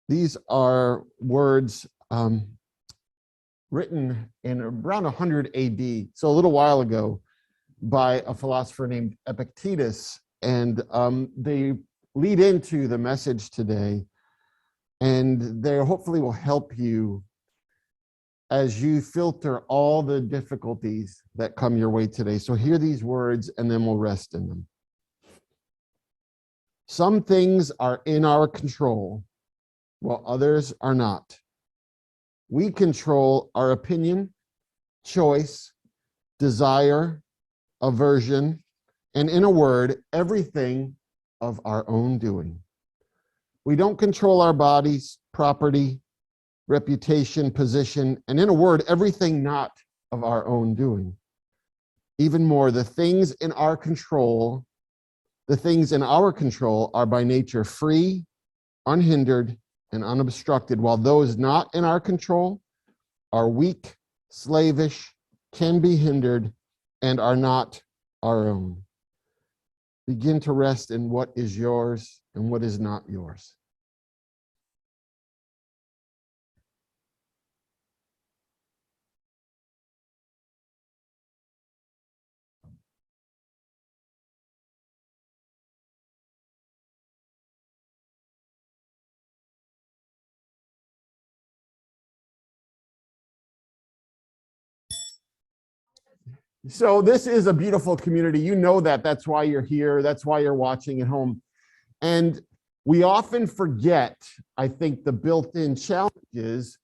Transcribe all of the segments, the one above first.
These are words written in around 100 AD, so a little while ago, by a philosopher named Epictetus, and they lead into the message today, and they hopefully will help you as you filter all the difficulties that come your way today. So hear these words, and then we'll rest in them. Some things are in our control, while others are not. We control our opinion, choice, desire, aversion, and in a word, everything of our own doing. We don't control our bodies, property, reputation, position, and in a word, everything not of our own doing. Even more, the things in our control are by nature free, unhindered, and unobstructed, while those not in our control are weak, slavish, can be hindered, and are not our own. Begin to rest in what is yours and what is not yours. So this is a beautiful community. You know that. That's why you're here. That's why you're watching at home. And we often forget, I think, the built-in challenges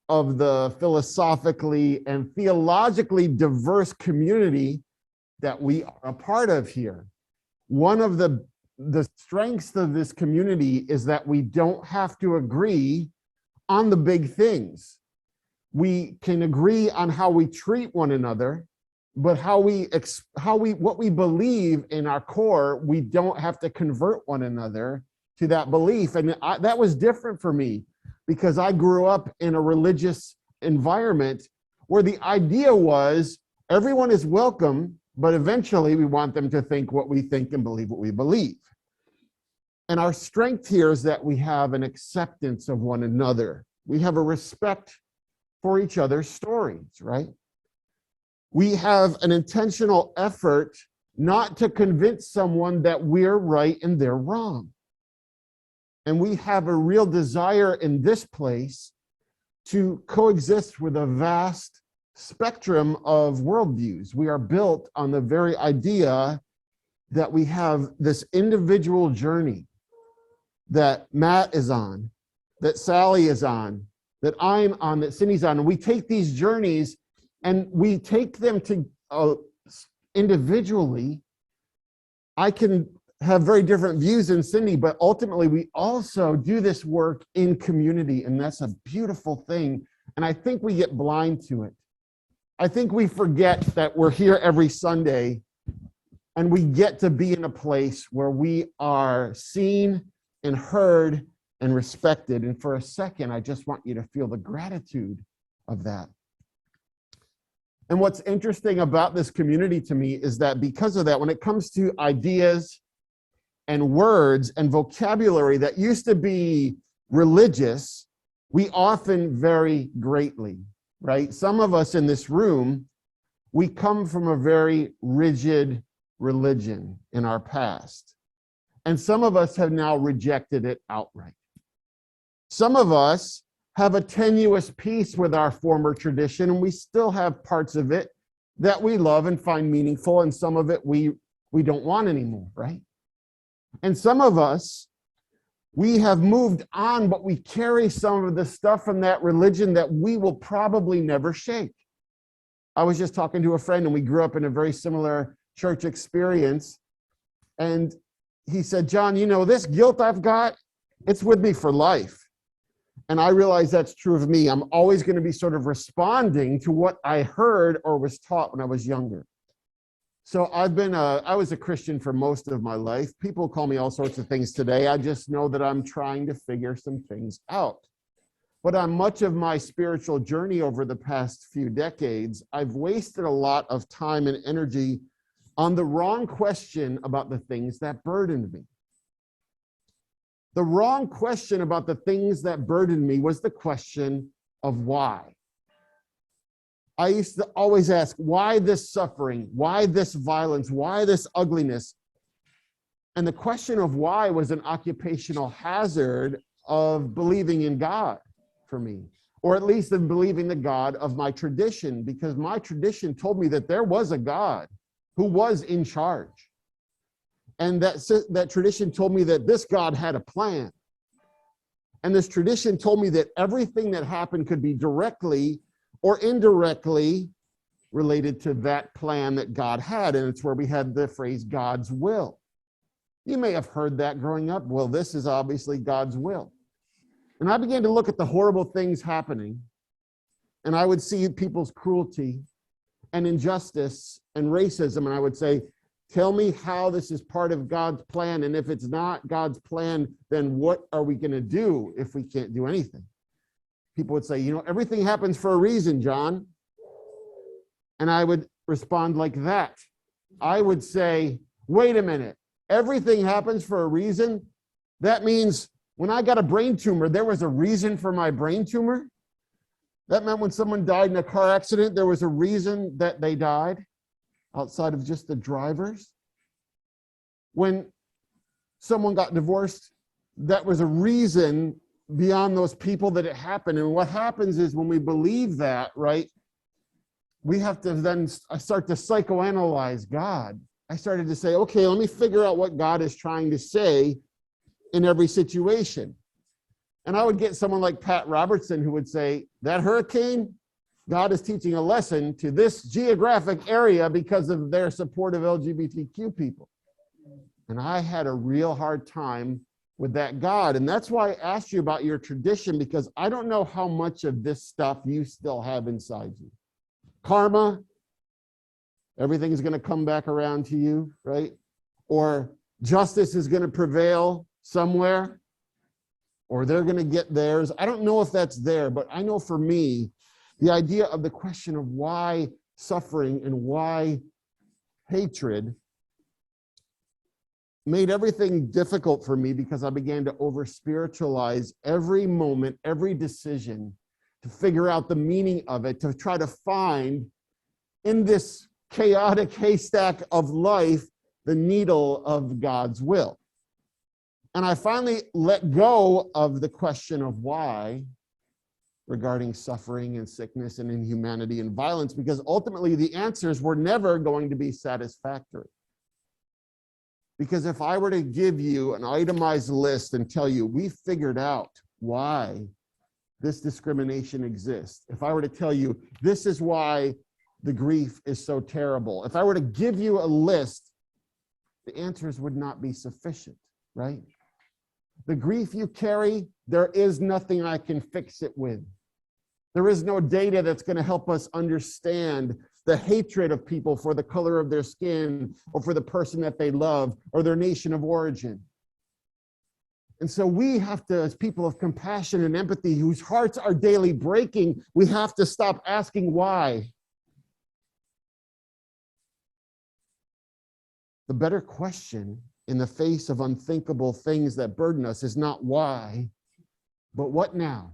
of the philosophically and theologically diverse community that we are a part of here. One of the strengths of this community is that we don't have to agree on the big things. We can agree on how we treat one another, but what we believe in our core, we don't have to convert one another to that belief. And that was different for me because I grew up in a religious environment where the idea was everyone is welcome, but eventually we want them to think what we think and believe what we believe. And our strength here is that we have an acceptance of one another. We have a respect for each other's stories, right? We have an intentional effort not to convince someone that we're right and they're wrong. And we have a real desire in this place to coexist with a vast spectrum of worldviews. We are built on the very idea that we have this individual journey that Matt is on, that Sally is on, that I'm on, that Cindy's on. And we take these journeys and we take them to individually. I can have very different views than Cindy, but ultimately we also do this work in community, and that's a beautiful thing. And I think we get blind to it. I think we forget that we're here every Sunday and we get to be in a place where we are seen and heard and respected. And for a second, I just want you to feel the gratitude of that. And what's interesting about this community to me is that because of that, when it comes to ideas and words and vocabulary that used to be religious, we often vary greatly, right? Some of us in this room, we come from a very rigid religion in our past. And some of us have now rejected it outright. Some of us have a tenuous peace with our former tradition, and we still have parts of it that we love and find meaningful, and some of it we don't want anymore, right? And some of us, we have moved on, but we carry some of the stuff from that religion that we will probably never shake. I was just talking to a friend, and we grew up in a very similar church experience, and he said, John, you know, this guilt I've got, it's with me for life. And I realize that's true of me. I'm always going to be sort of responding to what I heard or was taught when I was younger. So I was a Christian for most of my life. People call me all sorts of things today. I just know that I'm trying to figure some things out. But on much of my spiritual journey over the past few decades, I've wasted a lot of time and energy on the wrong question about the things that burdened me. The wrong question about the things that burdened me was the question of why. I used to always ask, why this suffering? Why this violence? Why this ugliness? And the question of why was an occupational hazard of believing in God for me, or at least in believing the God of my tradition, because my tradition told me that there was a God who was in charge. And that tradition told me that this God had a plan. And this tradition told me that everything that happened could be directly or indirectly related to that plan that God had. And it's where we had the phrase God's will. You may have heard that growing up. Well, this is obviously God's will. And I began to look at the horrible things happening, and I would see people's cruelty and injustice and racism, and I would say, tell me how this is part of God's plan, and if it's not God's plan, then what are we going to do if we can't do anything? People would say, everything happens for a reason, John. And I would respond like that. I would say, wait a minute, everything happens for a reason? That means when I got a brain tumor, there was a reason for my brain tumor? That meant when someone died in a car accident, there was a reason that they died, outside of just the drivers? When someone got divorced, that was a reason beyond those people that it happened. And what happens is when we believe that, right, we have to then start to psychoanalyze God. I started to say, okay, let me figure out what God is trying to say in every situation. And I would get someone like Pat Robertson who would say, that hurricane, God is teaching a lesson to this geographic area because of their support of LGBTQ people. And I had a real hard time with that God. And that's why I asked you about your tradition, because I don't know how much of this stuff you still have inside you. Karma, everything's going to come back around to you, right? Or justice is going to prevail somewhere, or they're going to get theirs. I don't know if that's there, but I know for me, the idea of the question of why suffering and why hatred made everything difficult for me, because I began to over-spiritualize every moment, every decision, to figure out the meaning of it, to try to find in this chaotic haystack of life the needle of God's will. And I finally let go of the question of why regarding suffering and sickness and inhumanity and violence, because ultimately the answers were never going to be satisfactory. Because if I were to give you an itemized list and tell you, we figured out why this discrimination exists, if I were to tell you, this is why the grief is so terrible, if I were to give you a list, the answers would not be sufficient, right? The grief you carry, there is nothing I can fix it with. There is no data that's going to help us understand the hatred of people for the color of their skin, or for the person that they love, or their nation of origin. And so we have to, as people of compassion and empathy, whose hearts are daily breaking, we have to stop asking why. The better question in the face of unthinkable things that burden us is not why, but what now?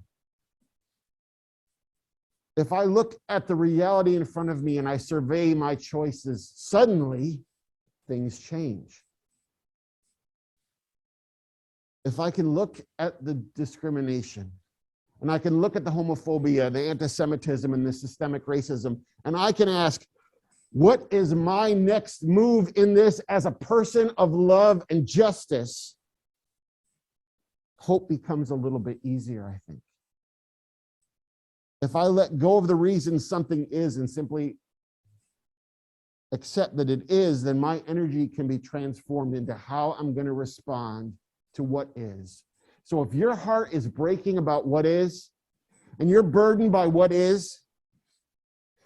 If I look at the reality in front of me and I survey my choices, suddenly things change. If I can look at the discrimination, and I can look at the homophobia, the anti-Semitism, and the systemic racism, and I can ask, what is my next move in this as a person of love and justice? Hope becomes a little bit easier, I think. If I let go of the reason something is and simply accept that it is, then my energy can be transformed into how I'm going to respond to what is. So if your heart is breaking about what is, and you're burdened by what is,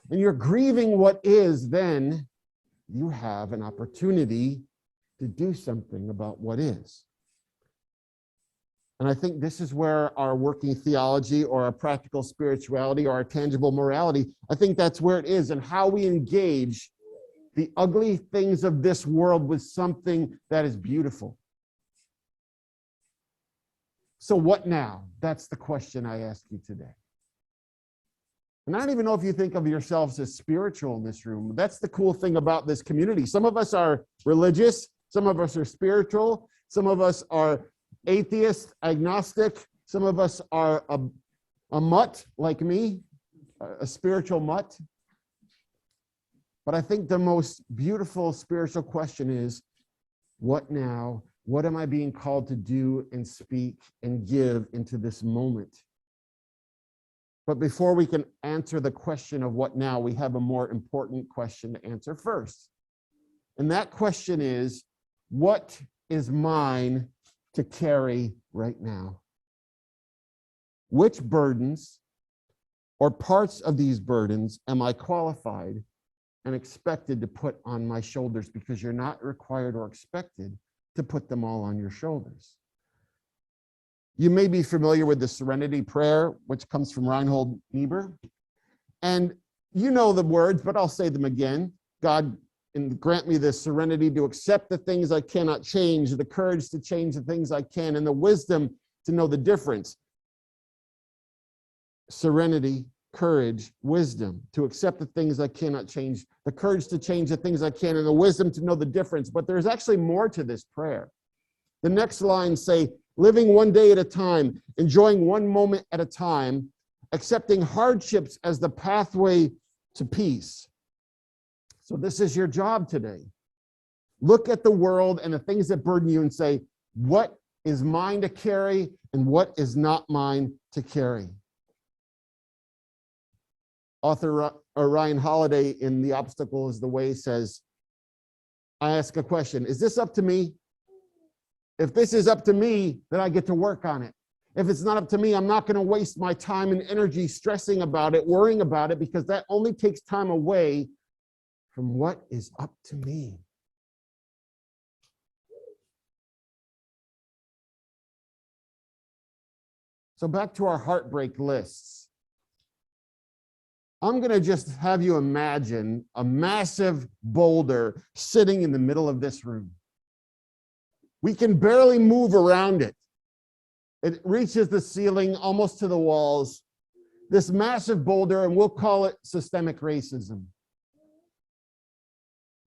and you're grieving what is, then you have an opportunity to do something about what is. And I think this is where our working theology, or our practical spirituality, or our tangible morality, I think that's where it is, and how we engage the ugly things of this world with something that is beautiful. So what now? That's the question I ask you today. And I don't even know if you think of yourselves as spiritual in this room. That's the cool thing about this community. Some of us are religious. Some of us are spiritual. Some of us are atheist, agnostic. Some of us are a mutt like me, a spiritual mutt. But I think the most beautiful spiritual question is, what now? What am I being called to do and speak and give into this moment? But before we can answer the question of what now, we have a more important question to answer first. And that question is, what is mine to carry right now? Which burdens or parts of these burdens am I qualified and expected to put on my shoulders? Because you're not required or expected to put them all on your shoulders. You may be familiar with the Serenity Prayer, which comes from Reinhold Niebuhr. And you know the words, but I'll say them again. God, grant me the serenity to accept the things I cannot change, the courage to change the things I can, and the wisdom to know the difference. Serenity, courage, wisdom to accept the things I cannot change, the courage to change the things I can, and the wisdom to know the difference. But there's actually more to this prayer. The next lines say, living one day at a time, enjoying one moment at a time, accepting hardships as the pathway to peace. So this is your job today. Look at the world and the things that burden you and say, what is mine to carry and what is not mine to carry? Author Ryan Holiday in The Obstacle is the Way says, I ask a question, is this up to me? If this is up to me, then I get to work on it. If it's not up to me, I'm not going to waste my time and energy stressing about it, worrying about it, because that only takes time away from what is up to me. So back to our heartbreak lists. I'm going to just have you imagine a massive boulder sitting in the middle of this room. We can barely move around it. It reaches the ceiling, almost to the walls. This massive boulder, and we'll call it systemic racism.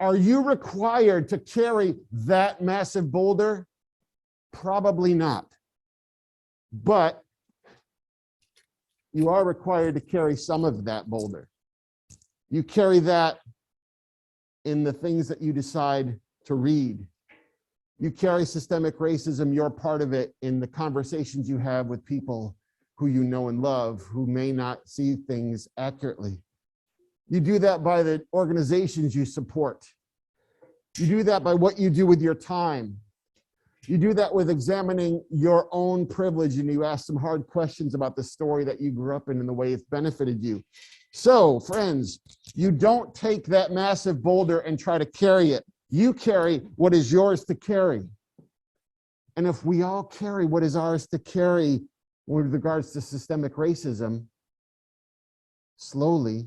Are you required to carry that massive boulder? Probably not. But you are required to carry some of that boulder. You carry that in the things that you decide to read. You carry systemic racism, you're part of it in the conversations you have with people who you know and love, who may not see things accurately. You do that by the organizations you support. You do that by what you do with your time. You do that with examining your own privilege, and you ask some hard questions about the story that you grew up in and the way it's benefited you. So, friends, you don't take that massive boulder and try to carry it. You carry what is yours to carry. And if we all carry what is ours to carry with regards to systemic racism, slowly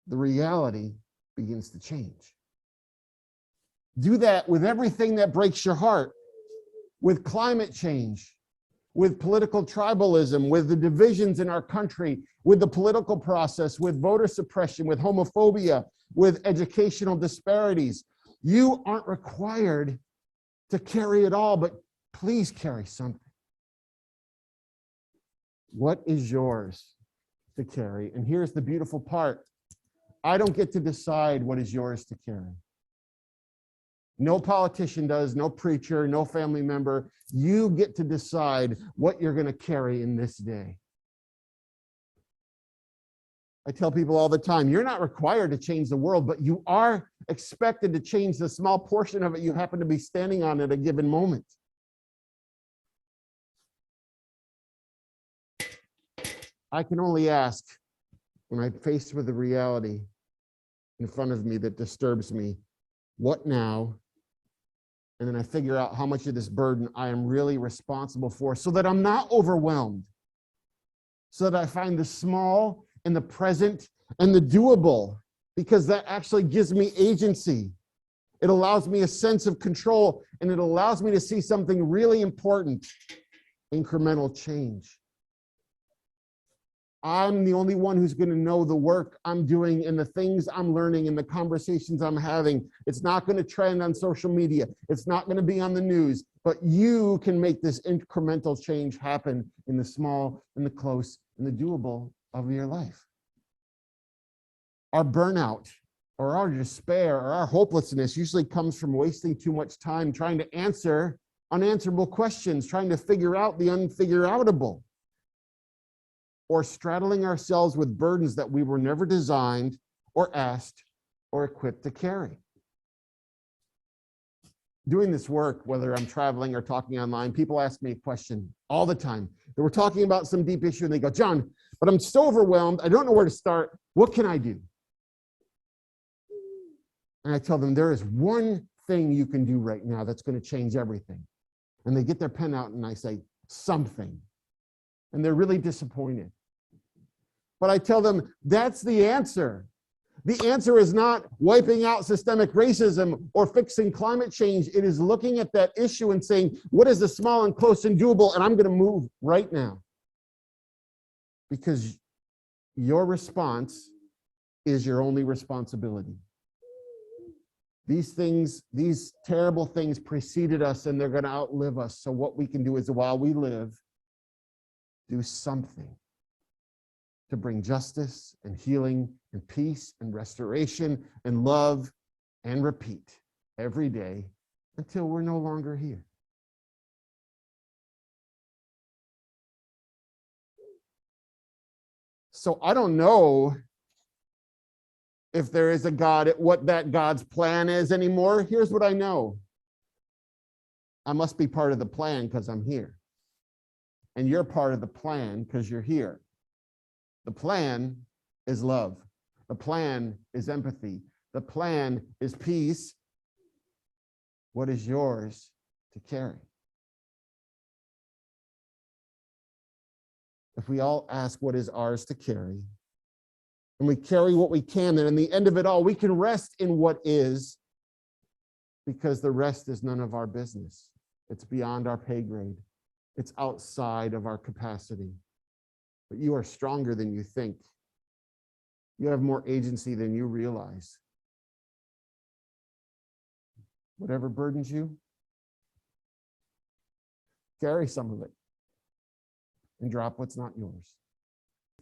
the reality begins to change. Do that with everything that breaks your heart, with climate change, with political tribalism, with the divisions in our country, with the political process, with voter suppression, with homophobia, with educational disparities. You aren't required to carry it all, but please carry something. What is yours to carry? And here's the beautiful part. I don't get to decide what is yours to carry. No politician does, no preacher, no family member. You get to decide what you're going to carry in this day. I tell people all the time, you're not required to change the world, but you are expected to change the small portion of it you happen to be standing on at a given moment. I can only ask, when I'm faced with a reality in front of me that disturbs me, what now? And then I figure out how much of this burden I am really responsible for, so that I'm not overwhelmed, so that I find the small and the present and the doable, because that actually gives me agency. It allows me a sense of control, and it allows me to see something really important. incremental change. I'm the only one who's going to know the work I'm doing and the things I'm learning and the conversations I'm having. It's not going to trend on social media. It's not going to be on the news, but you can make this incremental change happen in the small, in the close, in the doable of your life. Our burnout or our despair or our hopelessness usually comes from wasting too much time trying to answer unanswerable questions, trying to figure out the unfigure-outable, or straddling ourselves with burdens that we were never designed or asked or equipped to carry. Doing this work, whether I'm traveling or talking online, people ask me a question all the time. They were talking about some deep issue and they go, John, but I'm so overwhelmed. I don't know where to start. What can I do? And I tell them there is one thing you can do right now that's going to change everything. And they get their pen out and I say, something. And they're really disappointed. But I tell them that's the answer. The answer is not wiping out systemic racism or fixing climate change. It is looking at that issue and saying, what is the small and close and doable? And I'm going to move right now. Because your response is your only responsibility. These things, these terrible things preceded us and they're going to outlive us. So what we can do is while we live, do something to bring justice and healing and peace and restoration and love and repeat every day until we're no longer here. So I don't know if there is a God, what that God's plan is anymore. Here's what I know. I must be part of the plan because I'm here. And you're part of the plan because you're here. The plan is love. The plan is empathy. The plan is peace. What is yours to carry? If we all ask what is ours to carry, and we carry what we can, then in the end of it all, we can rest in what is, because the rest is none of our business. It's beyond our pay grade. It's outside of our capacity. But you are stronger than you think. You have more agency than you realize. Whatever burdens you, carry some of it and drop what's not yours.